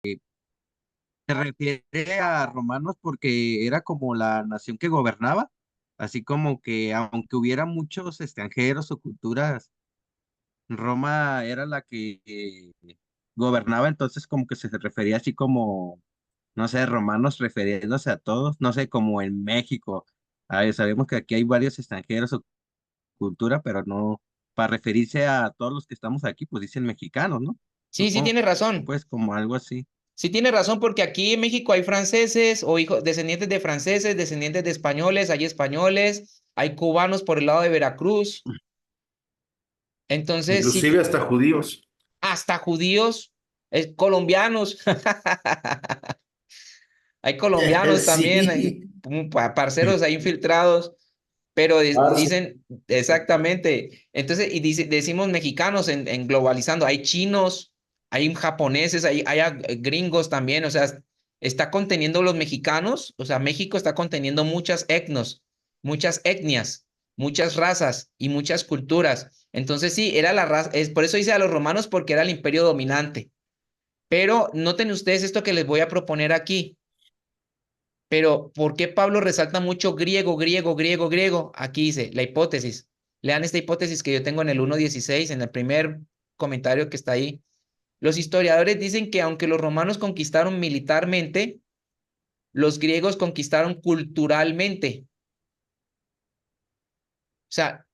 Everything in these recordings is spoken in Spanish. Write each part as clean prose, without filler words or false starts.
se refiere a romanos porque era como la nación que gobernaba, así como que aunque hubiera muchos extranjeros o culturas, Roma era la que gobernaba, entonces como que se refería así como, no sé, romanos refiriéndose a todos, no sé, como en México. Sabemos que aquí hay varios extranjeros o cultura, pero no, para referirse a todos los que estamos aquí, pues dicen mexicanos, ¿no? Sí, sí Supongo, tiene razón. pues como algo así. Sí tiene razón porque aquí en México hay franceses o hijos descendientes de franceses, descendientes de españoles, hay cubanos por el lado de Veracruz. Entonces, sí, Inclusive hasta judíos. hasta judíos, colombianos. Hay colombianos también, hay Sí. parceros ahí infiltrados, pero Parce. dicen exactamente. Entonces, y decimos mexicanos en globalizando. Hay chinos, hay japoneses, hay gringos también. O sea, está conteniendo los mexicanos. O sea, México está conteniendo muchas etnos, muchas etnias, muchas razas y muchas culturas. Entonces, sí, era la raza. Es por eso dice a los romanos porque era el imperio dominante. Pero noten ustedes esto que les voy a proponer aquí. Pero, ¿por qué Pablo resalta mucho griego, griego, griego, griego? Aquí dice la hipótesis. Lean esta hipótesis que yo tengo en el 1.16, en el primer comentario que está ahí. Los historiadores dicen que aunque los romanos conquistaron militarmente, los griegos conquistaron culturalmente. O sea,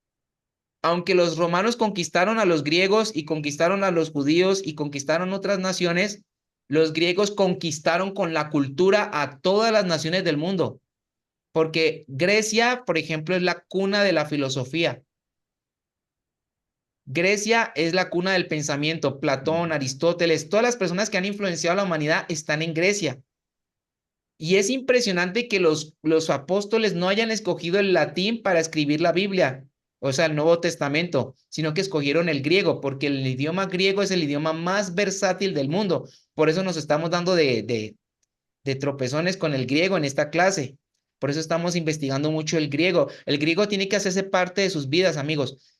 aunque los romanos conquistaron a los griegos y conquistaron a los judíos y conquistaron otras naciones, los griegos conquistaron con la cultura a todas las naciones del mundo. Porque Grecia, por ejemplo, es la cuna de la filosofía. Grecia es la cuna del pensamiento. Platón, Aristóteles, todas las personas que han influenciado a la humanidad están en Grecia. Y es impresionante que los apóstoles no hayan escogido el latín para escribir la Biblia, o sea, el Nuevo Testamento, sino que escogieron el griego, porque el idioma griego es el idioma más versátil del mundo. Por eso nos estamos dando de tropezones con el griego en esta clase. Por eso estamos investigando mucho el griego. El griego tiene que hacerse parte de sus vidas, amigos.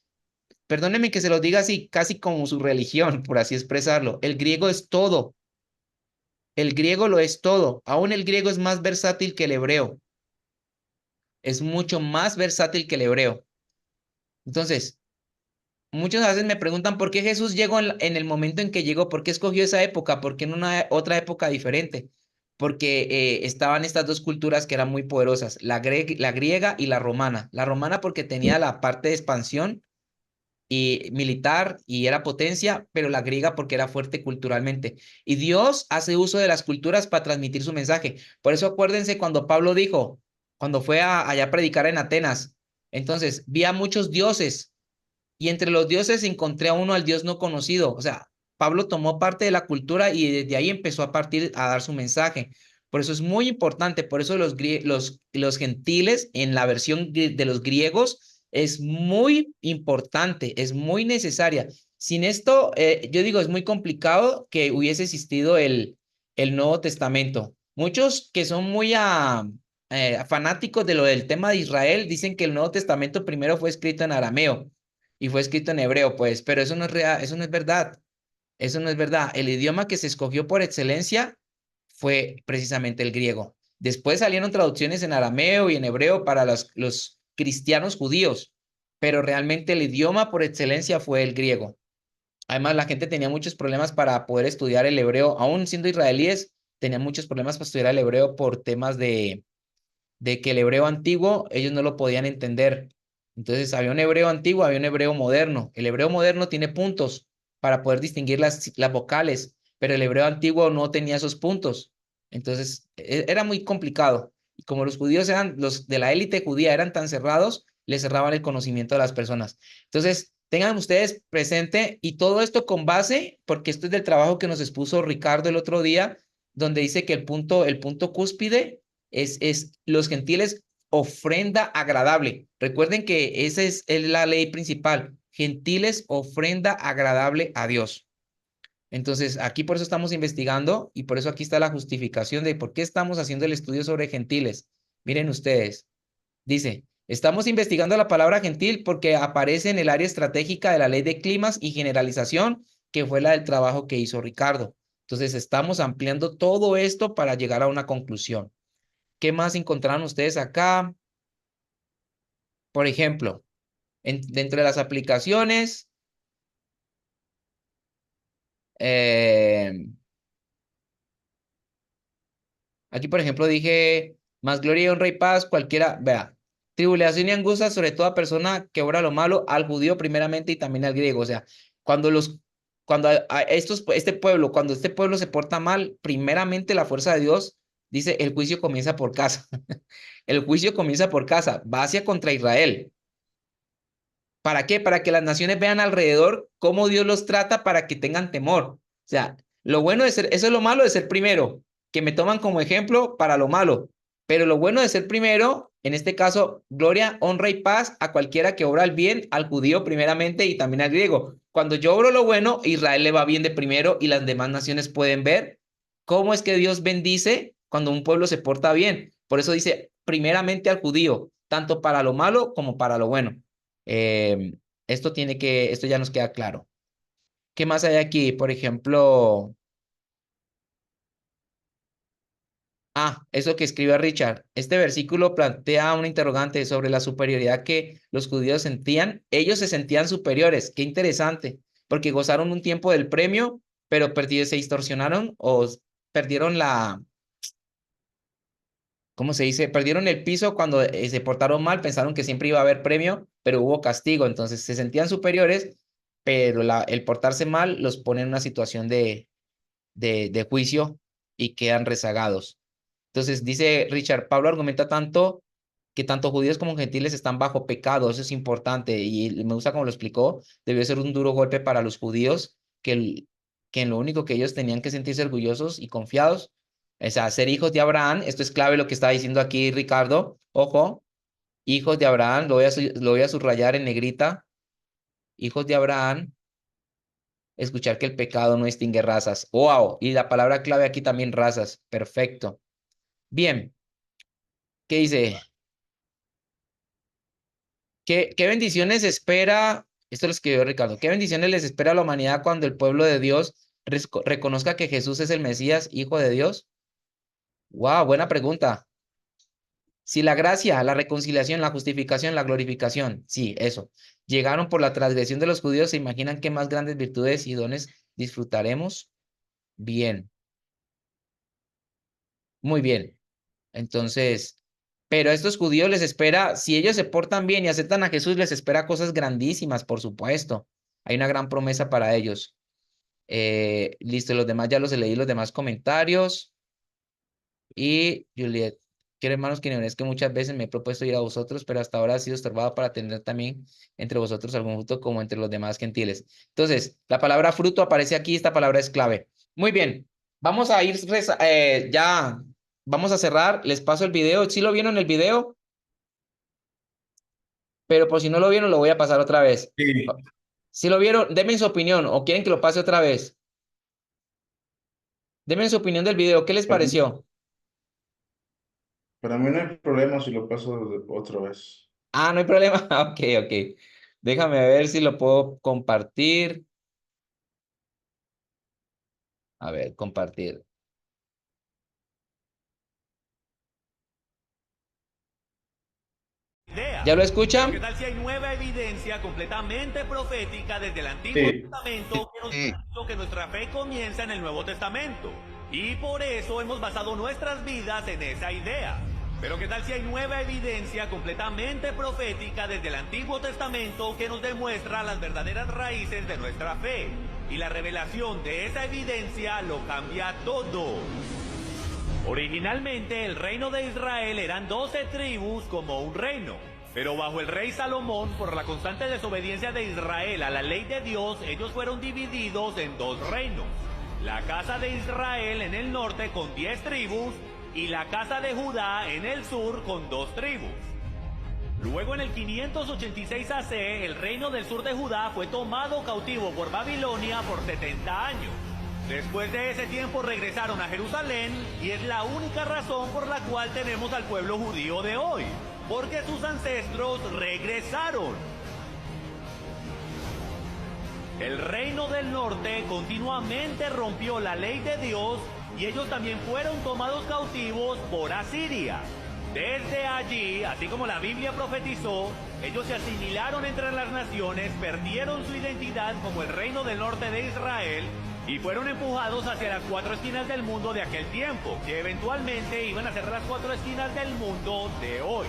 Perdónenme que se los diga así, casi como su religión, por así expresarlo. El griego es todo. El griego lo es todo. Aún el griego es más versátil que el hebreo. Es mucho más versátil que el hebreo. Entonces, muchos a veces me preguntan por qué Jesús llegó en el momento en que llegó, por qué escogió esa época, por qué en una otra época diferente. Porque estaban estas dos culturas que eran muy poderosas, la griega y la romana. La romana porque tenía la parte de expansión y militar y era potencia, pero la griega porque era fuerte culturalmente. Y Dios hace uso de las culturas para transmitir su mensaje. Por eso acuérdense cuando Pablo dijo, cuando fue allá a predicar en Atenas, entonces vi a muchos dioses y entre los dioses encontré a uno al Dios no conocido. O sea, Pablo tomó parte de la cultura y desde ahí empezó a partir a dar su mensaje. Por eso es muy importante, por eso los gentiles en la versión de los griegos es muy importante, es muy necesaria. Sin esto, yo digo, es muy complicado que hubiese existido el Nuevo Testamento. Muchos que son muy fanáticos de lo del tema de Israel dicen que el Nuevo Testamento primero fue escrito en arameo y fue escrito en hebreo, pues, pero eso no es real, eso no es verdad. Eso no es verdad. El idioma que se escogió por excelencia fue precisamente el griego. Después salieron traducciones en arameo y en hebreo para los cristianos judíos, pero realmente el idioma por excelencia fue el griego. Además, la gente tenía muchos problemas para poder estudiar el hebreo, aún siendo israelíes, tenían muchos problemas para estudiar el hebreo por temas de que el hebreo antiguo ellos no lo podían entender. Entonces había un hebreo antiguo, había un hebreo moderno. El hebreo moderno tiene puntos para poder distinguir las vocales, pero el hebreo antiguo no tenía esos puntos. Entonces era muy complicado. Y como los judíos eran, los de la élite judía eran tan cerrados, les cerraban el conocimiento a las personas. Entonces, tengan ustedes presente y todo esto con base, porque esto es del trabajo que nos expuso Ricardo el otro día, donde dice que el punto cúspide es los gentiles ofrenda agradable. Recuerden que esa es la ley principal. Gentiles ofrenda agradable a Dios. Entonces, aquí por eso estamos investigando y por eso aquí está la justificación de por qué estamos haciendo el estudio sobre gentiles. Miren ustedes, dice, estamos investigando la palabra gentil porque aparece en el área estratégica de la ley de climas y generalización, que fue la del trabajo que hizo Ricardo. Entonces estamos ampliando todo esto para llegar a una conclusión. ¿Qué más encontraron ustedes acá? Por ejemplo, dentro de las aplicaciones, aquí por ejemplo dije, más gloria y honra y paz, cualquiera, vea, tribulación y angustia sobre toda persona que obra lo malo, al judío primeramente y también al griego. O sea, cuando este pueblo, cuando este pueblo se porta mal, primeramente la fuerza de Dios dice, el juicio comienza por casa. El juicio comienza por casa, va hacia contra Israel. ¿Para qué? Para que las naciones vean alrededor cómo Dios los trata para que tengan temor. O sea, lo bueno de ser, eso es lo malo de ser primero, que me toman como ejemplo para lo malo. Pero lo bueno de ser primero, en este caso, gloria, honra y paz a cualquiera que obra el bien, al judío primeramente y también al griego. Cuando yo obro lo bueno, Israel le va bien de primero y las demás naciones pueden ver cómo es que Dios bendice cuando un pueblo se porta bien. Por eso dice primeramente al judío, tanto para lo malo como para lo bueno. Eh, esto ya nos queda claro. ¿Qué más hay aquí? Por ejemplo, eso que escribe Richard. Este versículo plantea una interrogante sobre la superioridad que los judíos sentían. Ellos se sentían superiores. Qué interesante, porque gozaron un tiempo del premio, pero se distorsionaron o perdieron ¿cómo se dice? Perdieron el piso cuando se portaron mal, pensaron que siempre iba a haber premio, pero hubo castigo, entonces se sentían superiores, pero el portarse mal los pone en una situación de juicio y quedan rezagados. Entonces dice Richard, Pablo argumenta tanto que tanto judíos como gentiles están bajo pecado, eso es importante y me gusta como lo explicó, debió ser un duro golpe para los judíos que en lo único que ellos tenían que sentirse orgullosos y confiados, o sea, ser hijos de Abraham. Esto es clave lo que está diciendo aquí Ricardo, ojo, hijos de Abraham, lo voy a subrayar en negrita, hijos de Abraham, escuchar que el pecado no distingue razas. Wow, y la palabra clave aquí también razas, perfecto. Bien, ¿qué dice? ¿Qué bendiciones espera? Esto lo escribió Ricardo. ¿Qué bendiciones les espera a la humanidad cuando el pueblo de Dios reconozca que Jesús es el Mesías, hijo de Dios? Wow, buena pregunta. Si la gracia, la reconciliación, la justificación, la glorificación, sí, eso, llegaron por la transgresión de los judíos, ¿se imaginan qué más grandes virtudes y dones disfrutaremos? Bien, muy bien. Entonces, pero a estos judíos les espera, si ellos se portan bien y aceptan a Jesús, les espera cosas grandísimas, por supuesto. Hay una gran promesa para ellos. Listo, los demás ya los leí, los demás comentarios. Y Juliet, quiero hermanos que es que muchas veces me he propuesto ir a vosotros, pero hasta ahora ha sido estorbado para tener también entre vosotros algún fruto como entre los demás gentiles. Entonces, la palabra fruto aparece aquí, esta palabra es clave. Muy bien, vamos a ir ya, vamos a cerrar, les paso el video. ¿Sí lo vieron el video? Pero por si no lo vieron, lo voy a pasar otra vez. Sí, Si lo vieron, denme su opinión o quieren que lo pase otra vez. Denme su opinión del video, ¿qué les para, pareció? para mí no hay problema si lo paso otra vez. No hay problema. Ok, ok. Déjame ver si lo puedo compartir. A ver, compartir. ¿Ya lo escuchan? ¿Qué tal si hay nueva evidencia completamente profética desde el Antiguo Sí, Testamento que nos dice que nuestra fe comienza en el Nuevo Testamento? Y por eso hemos basado nuestras vidas en esa idea. Pero ¿qué tal si hay nueva evidencia completamente profética desde el Antiguo Testamento que nos demuestra las verdaderas raíces de nuestra fe? Y la revelación de esa evidencia lo cambia todo. Originalmente el reino de Israel eran 12 tribus como un reino. Pero bajo el rey Salomón, por la constante desobediencia de Israel a la ley de Dios, ellos fueron divididos en 2 reinos. La casa de Israel en el norte con 10 tribus y la casa de Judá en el sur con 2 tribus. Luego en el 586 AC, el reino del sur de Judá fue tomado cautivo por Babilonia por 70 años. Después de ese tiempo regresaron a Jerusalén y es la única razón por la cual tenemos al pueblo judío de hoy, porque sus ancestros regresaron. El reino del norte continuamente rompió la ley de Dios y ellos también fueron tomados cautivos por Asiria. Desde allí, así como la Biblia profetizó, ellos se asimilaron entre las naciones, perdieron su identidad como el reino del norte de Israel y fueron empujados hacia las 4 esquinas del mundo de aquel tiempo, que eventualmente iban a ser las 4 esquinas del mundo de hoy.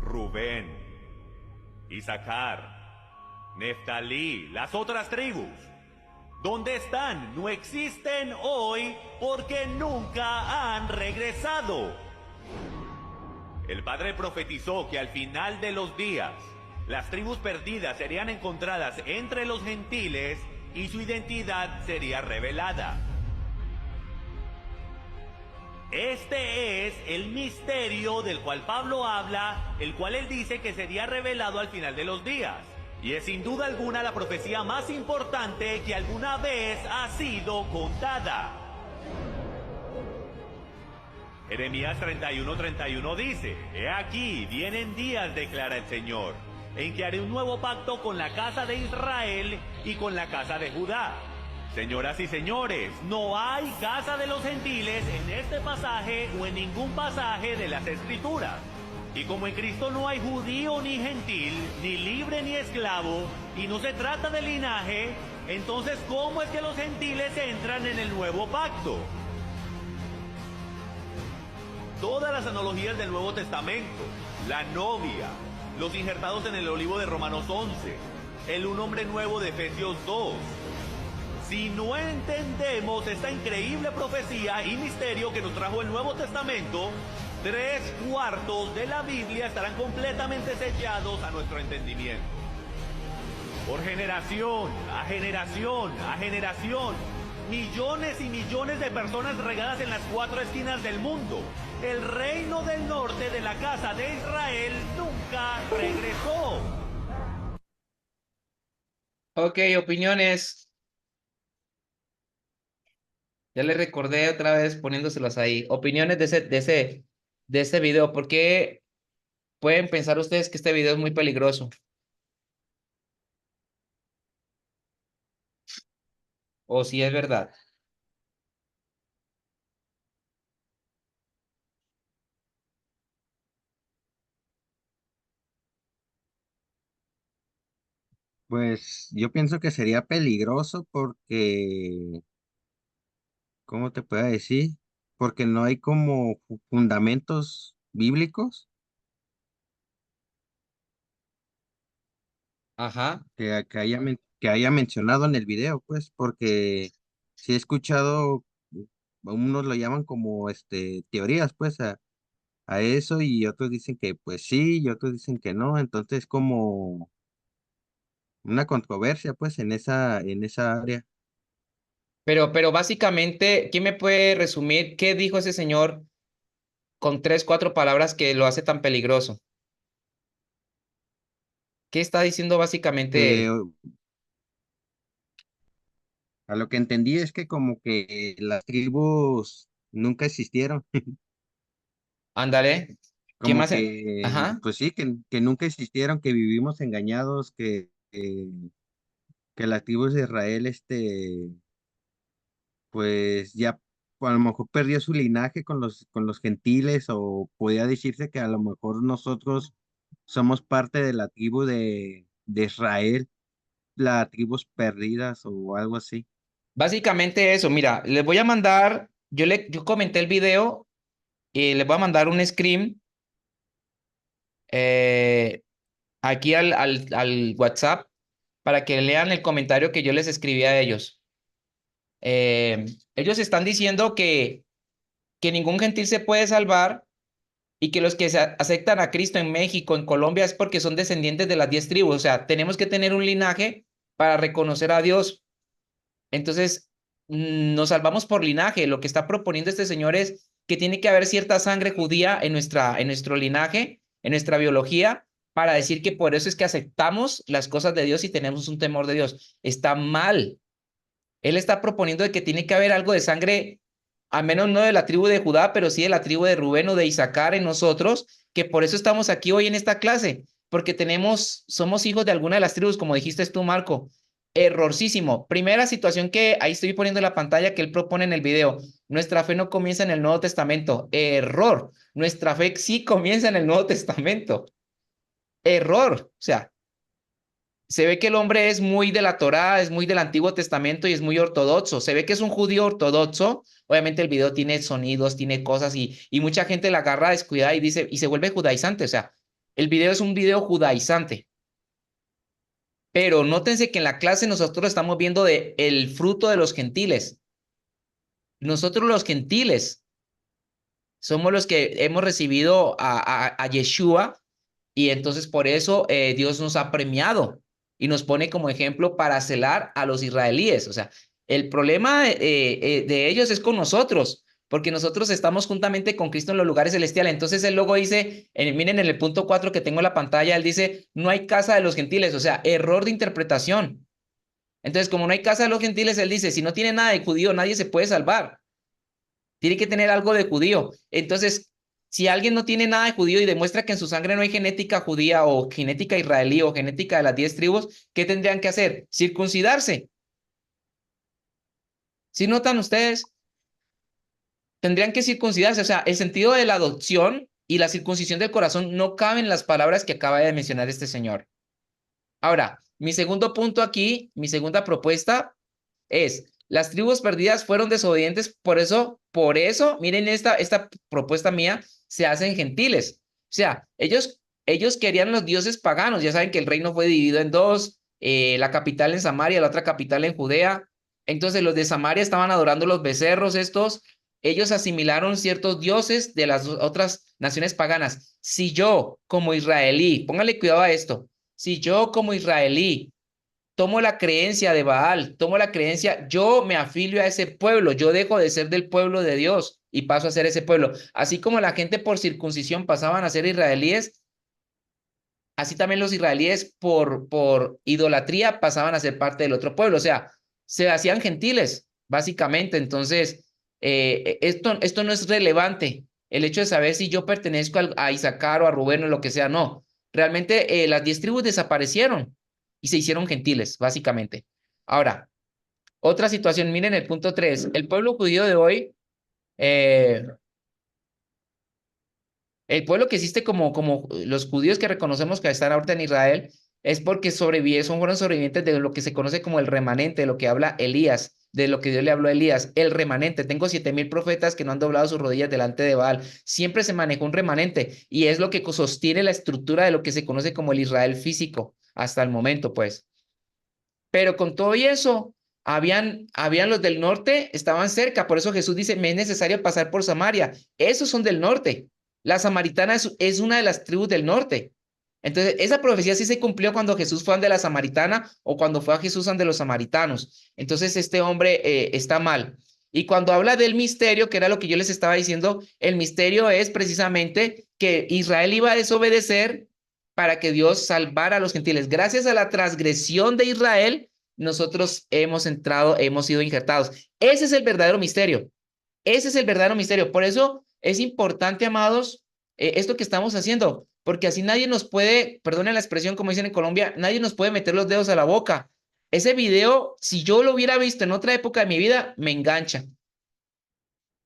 Rubén, Isaacar, Neftalí, las otras tribus. ¿Dónde están? No existen hoy porque nunca han regresado. El Padre profetizó que al final de los días, las tribus perdidas serían encontradas entre los gentiles y su identidad sería revelada. Este es el misterio del cual Pablo habla, el cual él dice que sería revelado al final de los días. Y es sin duda alguna la profecía más importante que alguna vez ha sido contada. Jeremías 31:31 dice: He aquí, vienen días, declara el Señor, en que haré un nuevo pacto con la casa de Israel y con la casa de Judá. Señoras y señores, no hay casa de los gentiles en este pasaje o en ningún pasaje de las Escrituras. Y como en Cristo no hay judío ni gentil, ni libre ni esclavo, y no se trata de linaje, entonces ¿cómo es que los gentiles entran en el nuevo pacto? Todas las analogías del Nuevo Testamento, la novia, los injertados en el olivo de Romanos 11, el un hombre nuevo de Efesios 2. Si no entendemos esta increíble profecía y misterio que nos trajo el Nuevo Testamento, 3/4 de la Biblia estarán completamente sellados a nuestro entendimiento. Por generación, a generación, a generación, millones y millones de personas regadas en las 4 esquinas del mundo. El reino del norte de la casa de Israel nunca regresó. Ok, opiniones. Ya les recordé otra vez poniéndoselas ahí. Opiniones de ese video. ¿Por qué pueden pensar ustedes que este video es muy peligroso? O si es verdad. Pues yo pienso que sería peligroso porque, ¿cómo te puedo decir? Porque no hay como fundamentos bíblicos Ajá. que haya mencionado en el video, pues, porque sí he escuchado, unos lo llaman como teorías, pues, a eso, y otros dicen que pues sí, y otros dicen que no, entonces como una controversia, pues, en esa área. Pero básicamente, ¿quién me puede resumir qué dijo ese señor con 3, 4 palabras que lo hace tan peligroso? ¿Qué está diciendo básicamente Eh, él? a lo que entendí es que como que las tribus nunca existieron, Ándale. ¿Qué como más? que, Ajá. pues sí, que nunca existieron, que vivimos engañados, que las tribus de Israel, pues ya a lo mejor perdió su linaje con los gentiles, o podía decirse que a lo mejor nosotros somos parte de la tribu de Israel, las tribus perdidas o algo así. Básicamente eso. Mira, les voy a mandar, yo comenté el video y les voy a mandar un screen eh, aquí al WhatsApp para que lean el comentario que yo les escribí a ellos. Ellos están diciendo que ningún gentil se puede salvar y que los que aceptan a Cristo en México, en Colombia, es porque son descendientes de las 10 tribus. O sea, tenemos que tener un linaje para reconocer a Dios. Entonces, nos salvamos por linaje. Lo que está proponiendo este señor es que tiene que haber cierta sangre judía en nuestro linaje, en nuestra biología, para decir que por eso es que aceptamos las cosas de Dios y tenemos un temor de Dios. Está mal. Él está proponiendo de que tiene que haber algo de sangre, al menos no de la tribu de Judá, pero sí de la tribu de Rubén o de Isaacar en nosotros, que por eso estamos aquí hoy en esta clase, porque somos hijos de alguna de las tribus, como dijiste tú, Marco. Errorcísimo. Primera situación que ahí estoy poniendo en la pantalla que él propone en el video. Nuestra fe no comienza en el Nuevo Testamento. Error. Nuestra fe sí comienza en el Nuevo Testamento. Error. O sea, se ve que el hombre es muy de la Torá, es muy del Antiguo Testamento y es muy ortodoxo. Se ve que es un judío ortodoxo. Obviamente el video tiene sonidos, tiene cosas y mucha gente la agarra descuidada y dice, y se vuelve judaizante. O sea, el video es un video judaizante. Pero nótense que en la clase nosotros estamos viendo el fruto de los gentiles. Nosotros los gentiles somos los que hemos recibido a Yeshua y entonces por eso Dios nos ha premiado y nos pone como ejemplo para celar a los israelíes. O sea, el problema de ellos es con nosotros, porque nosotros estamos juntamente con Cristo en los lugares celestiales. Entonces él luego dice, miren en el punto 4 que tengo en la pantalla, él dice, no hay casa de los gentiles, o sea, error de interpretación. Entonces, como no hay casa de los gentiles, él dice, si no tiene nada de judío, nadie se puede salvar. Tiene que tener algo de judío. Entonces, si alguien no tiene nada de judío y demuestra que en su sangre no hay genética judía o genética israelí o genética de las 10 tribus, ¿qué tendrían que hacer? Circuncidarse. ¿Sí notan ustedes? Tendrían que circuncidarse. O sea, el sentido de la adopción y la circuncisión del corazón no caben en las palabras que acaba de mencionar este señor. Ahora, mi segundo punto aquí, mi segunda propuesta es, las tribus perdidas fueron desobedientes, por eso, miren esta propuesta mía, se hacen gentiles. O sea, ellos querían los dioses paganos, ya saben que el reino fue dividido en dos, la capital en Samaria, la otra capital en Judea. Entonces los de Samaria estaban adorando los becerros estos, ellos asimilaron ciertos dioses de las otras naciones paganas. Si yo, como israelí, póngale cuidado a esto, si yo como israelí tomo la creencia de Baal, tomo la creencia, yo me afilio a ese pueblo, yo dejo de ser del pueblo de Dios y paso a ser ese pueblo. Así como la gente por circuncisión pasaban a ser israelíes, así también los israelíes por idolatría pasaban a ser parte del otro pueblo. O sea, se hacían gentiles, básicamente. Entonces, esto no es relevante. El hecho de saber si yo pertenezco a Isaacar o a Rubén o lo que sea, no. Realmente las 10 tribus desaparecieron y se hicieron gentiles, básicamente. Ahora, otra situación, miren el punto 3. El pueblo judío de hoy, el pueblo que existe como los judíos que reconocemos que están ahorita en Israel, es porque fueron sobrevivientes de lo que se conoce como el remanente, de lo que habla Elías, de lo que Dios le habló a Elías, el remanente. Tengo 7,000 profetas que no han doblado sus rodillas delante de Baal. Siempre se manejó un remanente y es lo que sostiene la estructura de lo que se conoce como el Israel físico hasta el momento, pues. Pero con todo y eso, habían los del norte, estaban cerca, por eso Jesús dice, me es necesario pasar por Samaria. Esos son del norte. La samaritana es una de las tribus del norte. Entonces, esa profecía sí se cumplió cuando Jesús fue ante la samaritana o cuando fue a Jesús ante los samaritanos. Entonces, este hombre está mal. Y cuando habla del misterio, que era lo que yo les estaba diciendo, el misterio es precisamente que Israel iba a desobedecer para que Dios salvara a los gentiles. Gracias a la transgresión de Israel, nosotros hemos sido injertados. Ese es el verdadero misterio. Ese es el verdadero misterio. Por eso es importante, amados, esto que estamos haciendo, porque así nadie nos puede, perdonen la expresión como dicen en Colombia, nadie nos puede meter los dedos a la boca. Ese video, si yo lo hubiera visto en otra época de mi vida, me engancha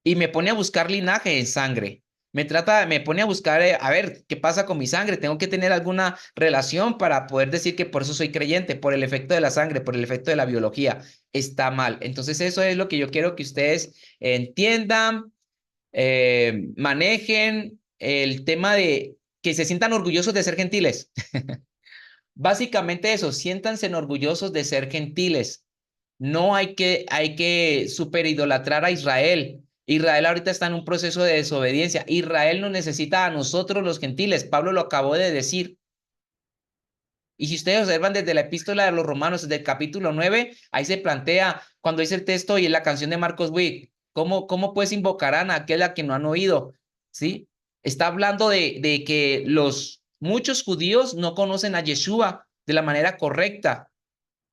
y me pone a buscar linaje en sangre. Me pone a buscar, a ver, ¿qué pasa con mi sangre? Tengo que tener alguna relación para poder decir que por eso soy creyente, por el efecto de la sangre, por el efecto de la biología. Está mal. Entonces, eso es lo que yo quiero que ustedes entiendan, manejen el tema de que se sientan orgullosos de ser gentiles. Básicamente eso, siéntanse orgullosos de ser gentiles. No hay que superidolatrar a Israel. Israel ahorita está en un proceso de desobediencia. Israel nos necesita a nosotros los gentiles. Pablo lo acabó de decir. Y si ustedes observan desde la epístola de los Romanos, desde el capítulo 9, ahí se plantea, cuando dice el texto y en la canción de Marcos Witt, ¿cómo pues invocarán a aquel a quien no han oído? ¿Sí? Está hablando de que muchos judíos no conocen a Yeshua de la manera correcta,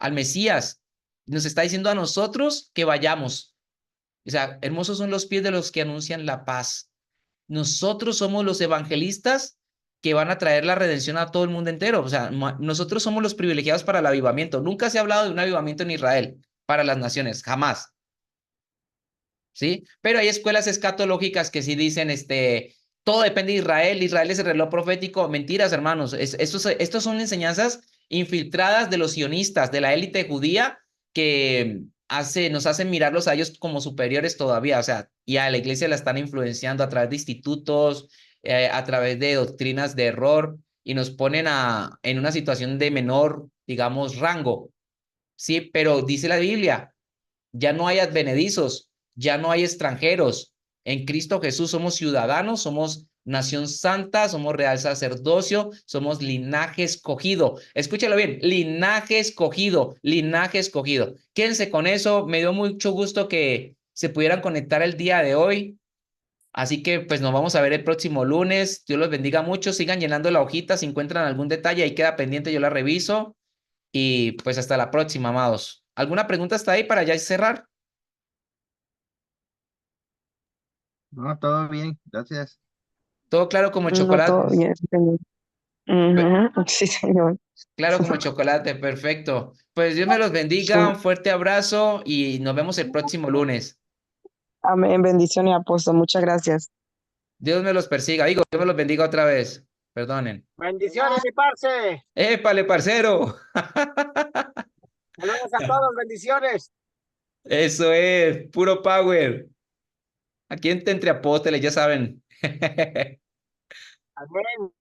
al Mesías. Nos está diciendo a nosotros que vayamos. O sea, hermosos son los pies de los que anuncian la paz. Nosotros somos los evangelistas que van a traer la redención a todo el mundo entero. O sea, nosotros somos los privilegiados para el avivamiento. Nunca se ha hablado de un avivamiento en Israel para las naciones, jamás. ¿Sí? Pero hay escuelas escatológicas que sí dicen, todo depende de Israel, Israel es el reloj profético. Mentiras, hermanos. Estos son enseñanzas infiltradas de los sionistas, de la élite judía, que nos hacen mirarlos a ellos como superiores todavía. O sea, y a la iglesia la están influenciando a través de institutos, a través de doctrinas de error, y nos ponen en una situación de menor, digamos, rango. Sí, pero dice la Biblia, ya no hay advenedizos, ya no hay extranjeros. En Cristo Jesús somos ciudadanos, somos nación santa, somos real sacerdocio, somos linaje escogido. Escúchalo bien, linaje escogido, linaje escogido. Quédense con eso, me dio mucho gusto que se pudieran conectar el día de hoy. Así que pues nos vamos a ver el próximo lunes. Dios los bendiga mucho, sigan llenando la hojita, si encuentran algún detalle ahí queda pendiente, yo la reviso. Y pues hasta la próxima, amados. ¿Alguna pregunta hasta ahí para ya cerrar? No, todo bien, gracias. Todo claro como el No, chocolate. todo bien, señor. Ujú, sí, señor. Claro como el chocolate, perfecto. Pues Dios me los Sí. bendiga, un fuerte abrazo y nos vemos el próximo lunes. Amén, bendición y apóstol. Muchas gracias. Dios me los persiga. Digo, Dios me los bendiga otra vez. Perdonen. Bendiciones, mi parce. ¡Épale, parcero! Saludos a todos, bendiciones. Eso es, puro power. Aquí entre apóstoles, ya saben. Amén.